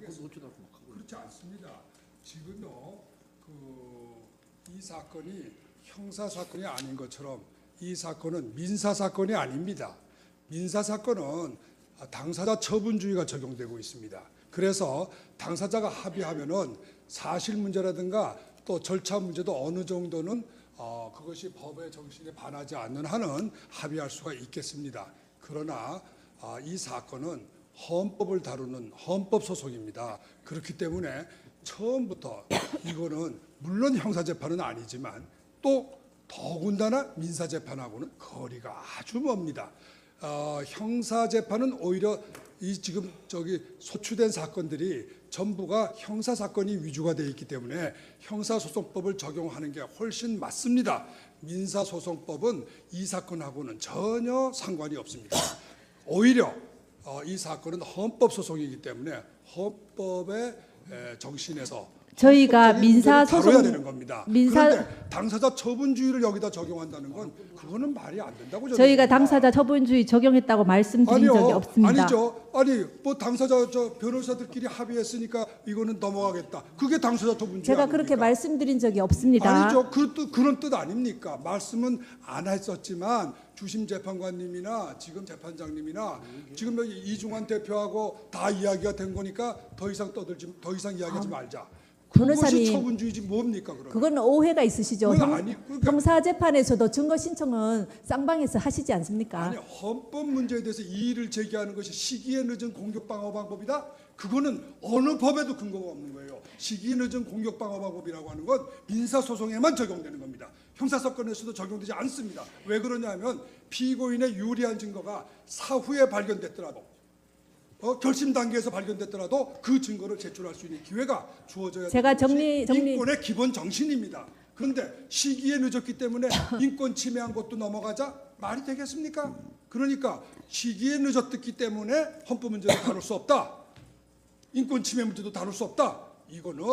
그렇지 않습니다. 지금요, 이 사건이 형사 사건이 아닌 것처럼 이 사건은 민사 사건이 아닙니다. 민사 사건은 당사자 처분주의가 적용되고 있습니다. 그래서 당사자가 합의하면은 사실 문제라든가 또 절차 문제도 어느 정도는 그것이 법의 정신에 반하지 않는 한은 합의할 수가 있겠습니다. 그러나 이 사건은 헌법을 다루는 헌법 소송입니다. 그렇기 때문에 처음부터 이거는 물론 형사재판은 아니지만 또 더군다나 민사재판하고는 거리가 아주 멉니다. 형사재판은 오히려 이 지금 소추된 사건들이 전부가 형사 사건이 위주가 되어 있기 때문에 형사소송법을 적용하는 게 훨씬 맞습니다. 민사소송법은 이 사건하고는 전혀 상관이 없습니다. 오히려 이 사건은 헌법소송이기 때문에 헌법의 정신에서 저희가 민사소송 다뤄야 되는 겁니다. 그런데 당사자 처분주의를 여기다 적용한다는 건 그거는 말이 안 된다고 저희가 당사자 처분주의 적용했다고 말씀드린 적이 없습니다. 아니죠. 아니 뭐 당사자 변호사들끼리 합의했으니까 이거는 넘어가겠다. 그게 당사자 처분주의 제가 아닙니까? 그렇게 말씀드린 적이 없습니다. 아니죠. 그런 뜻 아닙니까? 말씀은 안 했었지만 주심 재판관님이나 지금 재판장님이나 지금 여기 이중환 대표하고 다 이야기가 된 거니까 더 이상 이야기하지 말자. 변호사님, 그것이 처분주의지 뭡니까 그럼? 그건 오해가 있으시죠. 그러니까 형사재판에서도 증거 신청은 쌍방에서 하시지 않습니까? 아니 헌법 문제에 대해서 이의를 제기하는 것이 시기에 늦은 공격 방어 방법이다? 그거는 어느 법에도 근거가 없는 거예요. 시기에 늦은 공격 방어 방법이라고 하는 건 민사소송에만 적용되는 겁니다. 형사사건에서도 적용되지 않습니다. 왜 그러냐면 피고인의 유리한 증거가 사후에 발견됐더라도 결심 단계에서 발견됐더라도 그 증거를 제출할 수 있는 기회가 주어져야 제가 되는 것이 인권의 기본 정신입니다. 그런데 시기에 늦었기 때문에 인권 침해한 것도 넘어가자 말이 되겠습니까? 그러니까 시기에 늦었기 때문에 헌법 문제를 다룰 수 없다. 인권 침해 문제도 다룰 수 없다. 이거는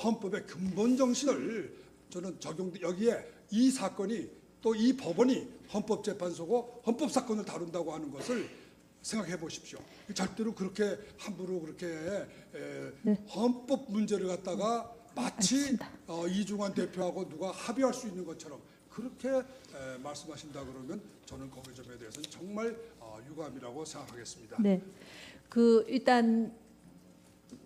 헌법의 근본 정신을 저는 여기에 이 사건이 또 이 법원이 헌법재판소고 헌법사건을 다룬다고 하는 것을 생각해 보십시오. 절대로 그렇게 함부로 그렇게 헌법 문제를 갖다가 마치 이중환 대표하고 누가 합의할 수 있는 것처럼 그렇게 말씀하신다 그러면 저는 거기 점에 대해서는 정말 유감이라고 생각하겠습니다. 네, 일단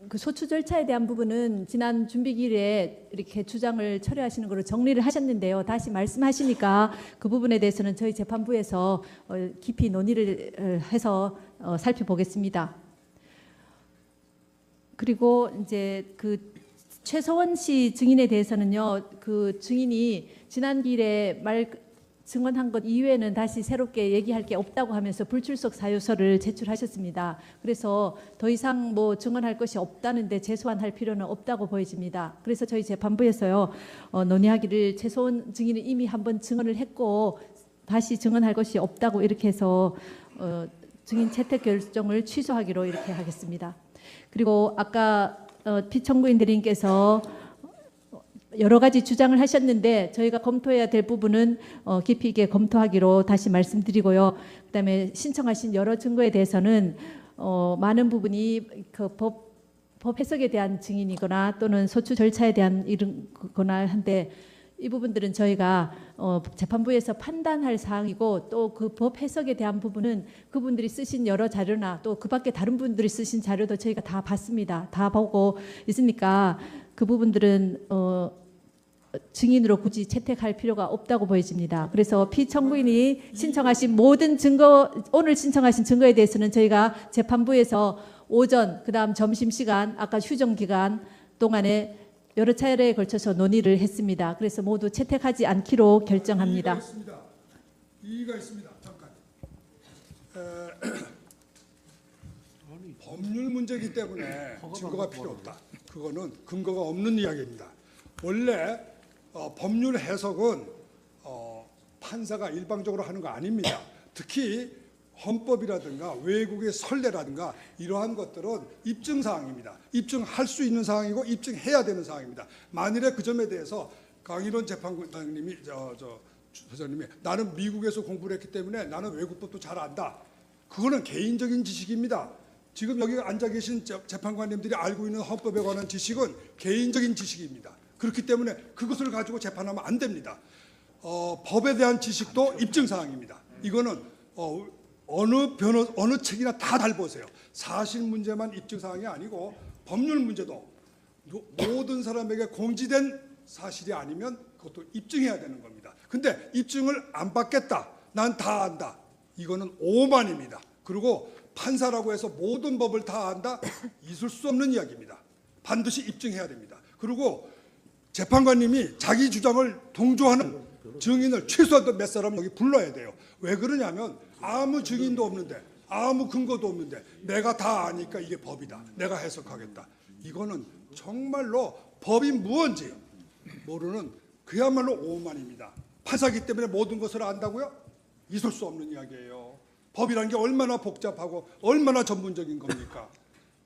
그 소추 절차에 대한 부분은 지난 준비기일에 이렇게 주장을 철회하시는 걸로 정리를 하셨는데요. 다시 말씀하시니까 그 부분에 대해서는 저희 재판부에서 깊이 논의를 해서 살펴보겠습니다. 그리고 이제 그 최서원 씨 증인에 대해서는요, 그 증인이 지난 기일에 증언한 것 이외에는 다시 새롭게 얘기할 게 없다고 하면서 불출석 사유서를 제출하셨습니다. 그래서 더 이상 뭐 증언할 것이 없다는데 재소환할 필요는 없다고 보여집니다. 그래서 저희 재판부에서요, 논의하기를 최소원 증인은 이미 한번 증언을 했고 다시 증언할 것이 없다고 이렇게 해서 증인 채택 결정을 취소하기로 이렇게 하겠습니다. 그리고 아까 피청구인 대리님께서 여러 가지 주장을 하셨는데 저희가 검토해야 될 부분은 깊이 있게 검토하기로 다시 말씀드리고요. 그다음에 신청하신 여러 증거에 대해서는 많은 부분이 그 법 해석에 대한 증인이거나 또는 소추 절차에 대한 이거나 한데 이 부분들은 저희가 재판부에서 판단할 사항이고 또 그 법 해석에 대한 부분은 그분들이 쓰신 여러 자료나 또 그 밖에 다른 분들이 쓰신 자료도 저희가 다 봤습니다. 다 보고 있으니까 그 부분들은 증인으로 굳이 채택할 필요가 없다고 보여집니다. 그래서 피청구인이 신청하신 모든 증거, 오늘 신청하신 증거에 대해서는 저희가 재판부에서 오전, 그다음 점심시간, 아까 휴정기간 동안에 여러 차례에 걸쳐서 논의를 했습니다. 그래서 모두 채택하지 않기로 결정합니다. 이의가 있습니다. 잠깐. 법률 문제이기 때문에 증거가 필요 없다. 그거는 근거가 없는 이야기입니다. 원래 법률 해석은 판사가 일방적으로 하는 거 아닙니다. 특히 헌법이라든가 외국의 선례라든가 이러한 것들은 입증사항입니다. 입증할 수 있는 사항이고 입증해야 되는 사항입니다. 만일에 그 점에 대해서 강일원 재판장님이 소장님이 나는 미국에서 공부를 했기 때문에 나는 외국법도 잘 안다. 그거는 개인적인 지식입니다. 지금 여기 앉아 계신 재판관님들이 알고 있는 헌법에 관한 지식은 개인적인 지식입니다. 그렇기 때문에 그것을 가지고 재판하면 안 됩니다. 법에 대한 지식도 입증사항입니다. 이거는 어느 책이나 다 잘 보세요. 사실 문제만 입증사항이 아니고 법률 문제도 모든 사람에게 공지된 사실이 아니면 그것도 입증해야 되는 겁니다. 근데 입증을 안 받겠다, 난 다 안다, 이거는 오만입니다. 그리고 판사라고 해서 모든 법을 다 안다, 있을 수 없는 이야기입니다. 반드시 입증해야 됩니다. 그리고 재판관님이 자기 주장을 동조하는 증인을 최소한 몇 사람 여기 불러야 돼요. 왜 그러냐면 아무 증인도 없는데, 아무 근거도 없는데 내가 다 아니까 이게 법이다, 내가 해석하겠다, 이거는 정말로 법이 무언지 모르는 그야말로 오만입니다. 판사기 때문에 모든 것을 안다고요? 있을 수 없는 이야기예요. 법이라는 게 얼마나 복잡하고 얼마나 전문적인 겁니까?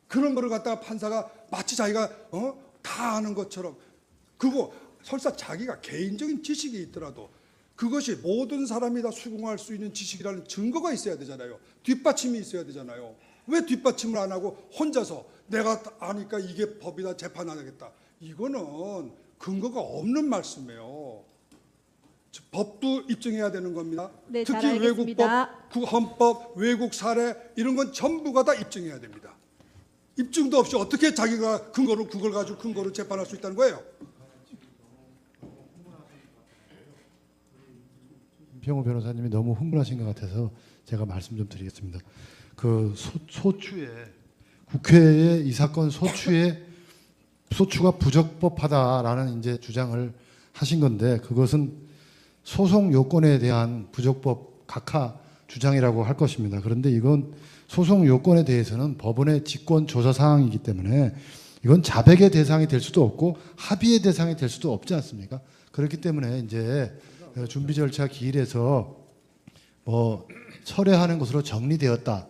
그런 거를 갖다가 판사가 마치 자기가 다 아는 것처럼, 그거 설사 자기가 개인적인 지식이 있더라도 그것이 모든 사람이 다 수긍할 수 있는 지식이라는 증거가 있어야 되잖아요. 뒷받침이 있어야 되잖아요. 왜 뒷받침을 안 하고 혼자서 내가 아니까 이게 법이다, 재판하겠다, 이거는 근거가 없는 말씀이에요. 법도 입증해야 되는 겁니다. 네, 특히 외국법, 헌법, 외국 사례 이런 건 전부가 다 입증해야 됩니다. 입증도 없이 어떻게 자기가 그걸 가지고 근거로 재판할 수 있다는 거예요? 김평우 변호사님이 너무 흥분하신 것 같아서 제가 말씀 좀 드리겠습니다. 그 소추에 국회에 이 사건 소추가 부적법하다라는 이제 주장을 하신 건데, 그것은 소송 요건에 대한 부적법 각하 주장이라고 할 것입니다. 그런데 이건 소송 요건에 대해서는 법원의 직권 조사 사항이기 때문에 이건 자백의 대상이 될 수도 없고 합의의 대상이 될 수도 없지 않습니까? 그렇기 때문에 이제 준비 절차 기일에서 뭐 철회하는 것으로 정리되었다,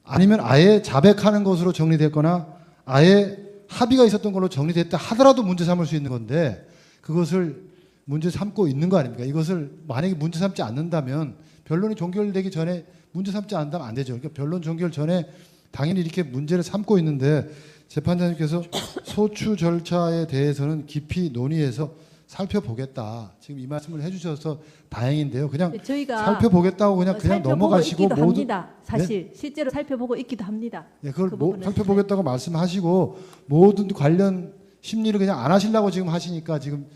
아니면 아예 자백하는 것으로 정리됐거나 아예 합의가 있었던 걸로 정리됐다 하더라도 문제 삼을 수 있는 건데, 그것을 문제 삼고 있는 거 아닙니까? 이것을 만약에 문제 삼지 않는다면, 변론이 종결되기 전에 문제 삼지 않는다면 안 되죠. 그러니까 변론 종결 전에 당연히 이렇게 문제를 삼고 있는데, 재판장님께서 소추 절차에 대해서는 깊이 논의해서 살펴보겠다, 지금 이 말씀을 해주셔서 다행인데요. 그냥 네, 저희가 살펴보겠다고 그냥 넘어가시고 있기도 모든 합니다. 사실 실제로 살펴보고 있기도 합니다. 네, 그걸 그 부분은. 살펴보겠다고 말씀하시고 모든 관련 심리를 그냥 안 하시려고 지금 하시니까 지금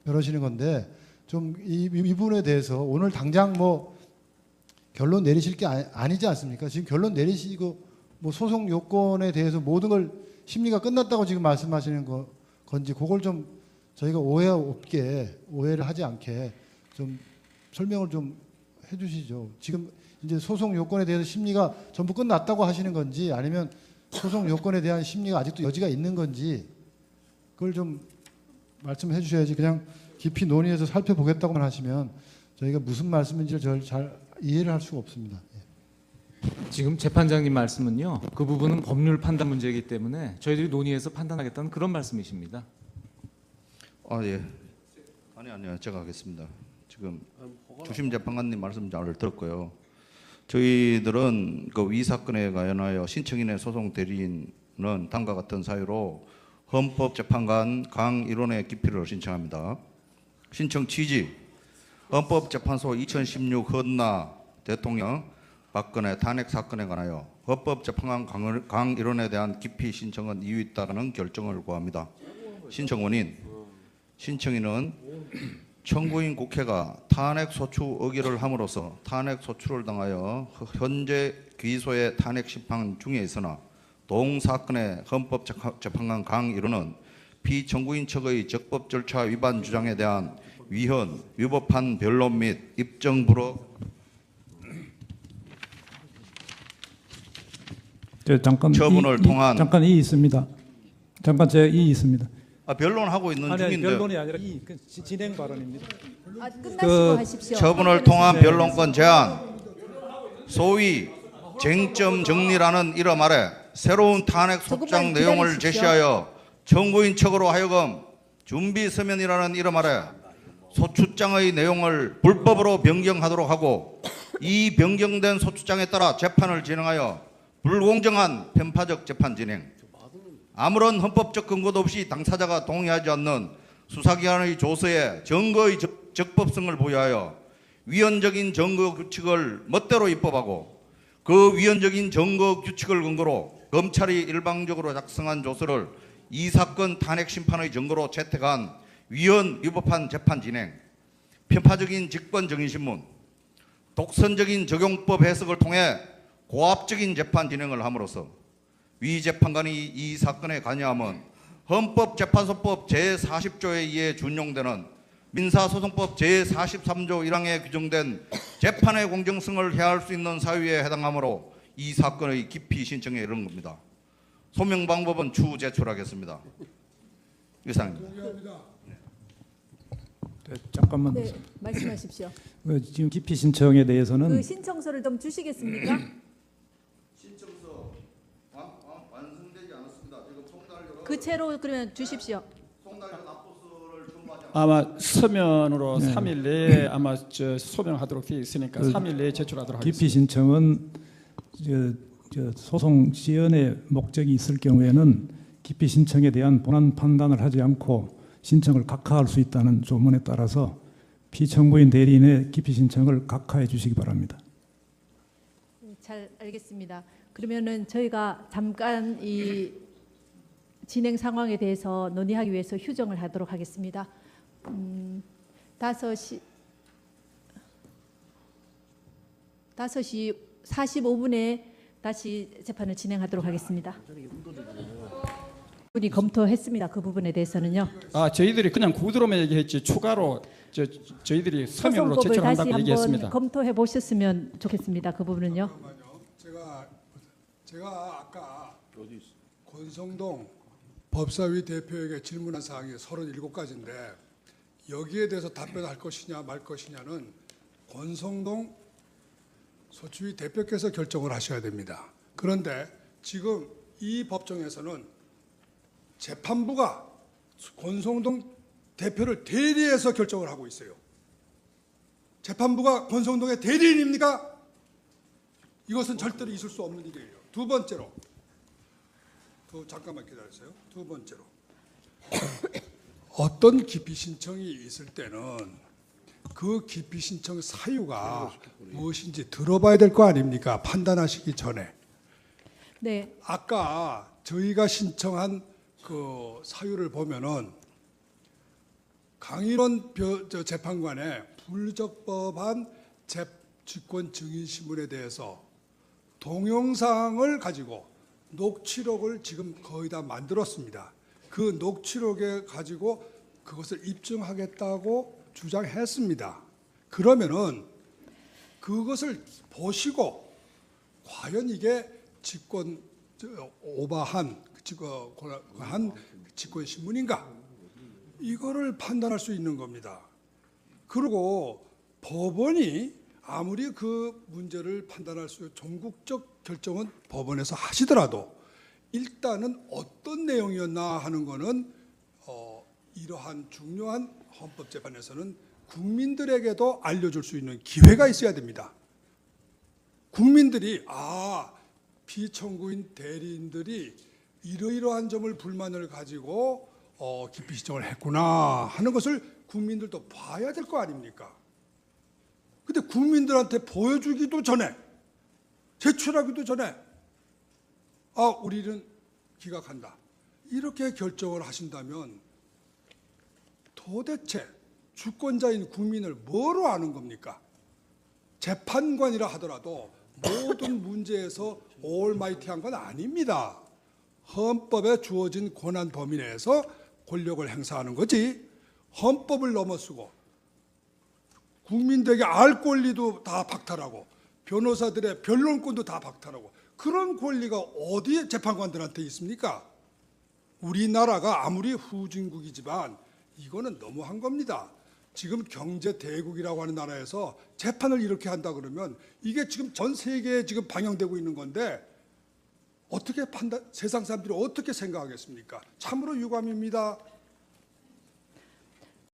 그러시는 건데, 좀 이 부분에 대해서 오늘 당장 뭐 결론 내리실 게 아니지 않습니까? 지금 결론 내리시고 뭐 소송 요건에 대해서 모든 걸 심리가 끝났다고 지금 말씀하시는 건지, 그걸 좀 저희가 오해를 하지 않게 좀 설명을 좀 해주시죠. 지금 이제 소송 요건에 대해서 심리가 전부 끝났다고 하시는 건지, 아니면 소송 요건에 대한 심리가 아직도 여지가 있는 건지, 그걸 좀 말씀해 주셔야지 그냥 깊이 논의해서 살펴보겠다고만 하시면 저희가 무슨 말씀인지를 잘 이해를 할 수가 없습니다. 지금 재판장님 말씀은요, 그 부분은 법률 판단 문제이기 때문에 저희들이 논의해서 판단하겠다는 그런 말씀이십니다. 예. 아니요. 제가 하겠습니다. 지금 주심 재판관님 말씀 잘 들었고요. 저희들은 그 이 사건에 관하여 신청인의 소송 대리인은 다음과 같은 사유로 헌법재판관 강일원의 기피를 신청합니다. 신청 취지: 헌법재판소 2016 헌나 대통령 박근혜 탄핵 사건에 관하여 헌법재판관 강일원에 대한 기피 신청은 이유 있다라는 결정을 구합니다. 신청 원인: 신청인은 청구인 국회가 탄핵 소추 의결을 함으로써 탄핵 소추를 당하여 현재 기소의 탄핵 심판 중에 있으나 동사건의 헌법재판관 강일원은 피청구인 측의 적법 절차 위반 주장에 대한 위헌, 위법한 변론 및 입증 불허. 처분을 통한 잠깐 이 있습니다. 잠깐 제 이 있습니다. 변론하고 있는 아니, 중인데 변론이 아니라 진행 발언입니다. 끝나시고 하십시오. 처분을 통한 변론권 제한, 소위 쟁점 정리라는 이름 아래 새로운 탄핵 소장 조금만 내용을 기다리십시오. 제시하여 청구인 측으로 하여금 준비 서면이라는 이름 아래 소추장의 내용을 불법으로 변경하도록 하고, 이 변경된 소추장에 따라 재판을 진행하여 불공정한 편파적 재판 진행, 아무런 헌법적 근거도 없이 당사자가 동의하지 않는 수사기관의 조서에 증거의 적법성을 부여하여 위헌적인 증거 규칙을 멋대로 입법하고 그 위헌적인 증거 규칙을 근거로 검찰이 일방적으로 작성한 조서를 이 사건 탄핵 심판의 증거로 채택한 위헌 위법한 재판 진행, 편파적인 직권 정의신문, 독선적인 적용법 해석을 통해 고압적인 재판 진행을 함으로써 위 재판관이 이 사건에 관여함은 헌법재판소법 제40조에 의해 준용되는 민사소송법 제43조 1항에 규정된 재판의 공정성을 해할 수 있는 사유에 해당하므로 이 사건의 기피 신청에 이른 겁니다. 소명 방법은 추후 제출하겠습니다. 이상입니다. 동의합니다. 네, 잠깐만. 네, 말씀하십시오. 지금 기피 신청에 대해서는 그 신청서를 좀 주시겠습니까? 신청서 완성되지 않았습니다. 지금 송달료가 그 채로 그러면 주십시오. 송달료 납부서를 첨부하지 아마 서면으로 3일 내에 아마 소명하도록 되어 있으니까 3일 내에 제출하도록 하겠습니다. 기피 신청은 소송 지연의 목적이 있을 경우에는 기피 신청에 대한 본안 판단을 하지 않고 신청을 각하할 수 있다는 조문에 따라서 피청구인 대리인의 기피 신청을 각하해 주시기 바랍니다. 잘 알겠습니다. 그러면은 저희가 잠깐 이 진행 상황에 대해서 논의하기 위해서 휴정을 하도록 하겠습니다. 5시 45분에 다시 재판을 진행하도록 하겠습니다. 분이 검토했습니다. 그 부분에 대해서는요. 저희들이 그냥 구두로만 얘기했지 추가로 저희들이 서명으로 소송법을 다시 제출한다고 한번 얘기했습니다. 검토해 보셨으면 좋겠습니다. 그 부분은요. 잠깐만요. 제가 아까 권성동 법사위 대표에게 질문한 사항이 37가지인데 여기에 대해서 답변할 것이냐 말 것이냐는 권성동 소추위 대표께서 결정을 하셔야 됩니다. 그런데 지금 이 법정에서는 재판부가 권성동 대표를 대리해서 결정을 하고 있어요. 재판부가 권성동의 대리인입니까? 이것은 절대로 있을 수 없는 일이에요. 두 번째로, 잠깐만 기다리세요. 두 번째로, 어떤 기피 신청이 있을 때는 그 기피 신청 사유가 무엇인지 들어봐야 될 거 아닙니까? 판단하시기 전에. 네, 아까 저희가 신청한 그 사유를 보면은 강인원 재판관의 불적법한 직권 증인 신문에 대해서 동영상을 가지고 녹취록을 지금 거의 다 만들었습니다. 그 녹취록에 가지고 그것을 입증하겠다고 주장했습니다. 그러면은 그것을 보시고 과연 이게 직권 오버한 직권 신문인가? 이거를 판단할 수 있는 겁니다. 그리고 법원이 아무리 그 문제를 판단할 수 있는 전국적 결정은 법원에서 하시더라도 일단은 어떤 내용이었나 하는 거는 이러한 중요한 헌법재판에서는 국민들에게도 알려줄 수 있는 기회가 있어야 됩니다. 국민들이 피청구인 대리인들이 이러이러한 점을 불만을 가지고 기피 신청을 했구나 하는 것을 국민들도 봐야 될 거 아닙니까? 근데 국민들한테 보여주기도 전에 제출하기도 전에 우리는 기각한다 이렇게 결정을 하신다면 도대체 주권자인 국민을 뭐로 아는 겁니까? 재판관이라 하더라도 모든 문제에서 올마이티한 건 아닙니다. 헌법에 주어진 권한 범위 내에서 권력을 행사하는 거지 헌법을 넘어서고 국민들에게 알 권리도 다 박탈하고 변호사들의 변론권도 다 박탈하고 그런 권리가 어디에 재판관들한테 있습니까? 우리나라가 아무리 후진국이지만 이거는 너무한 겁니다. 지금 경제 대국이라고 하는 나라에서 재판을 이렇게 한다 그러면 이게 지금 전 세계에 지금 방영되고 있는 건데 어떻게 세상 사람들이 어떻게 생각하겠습니까? 참으로 유감입니다.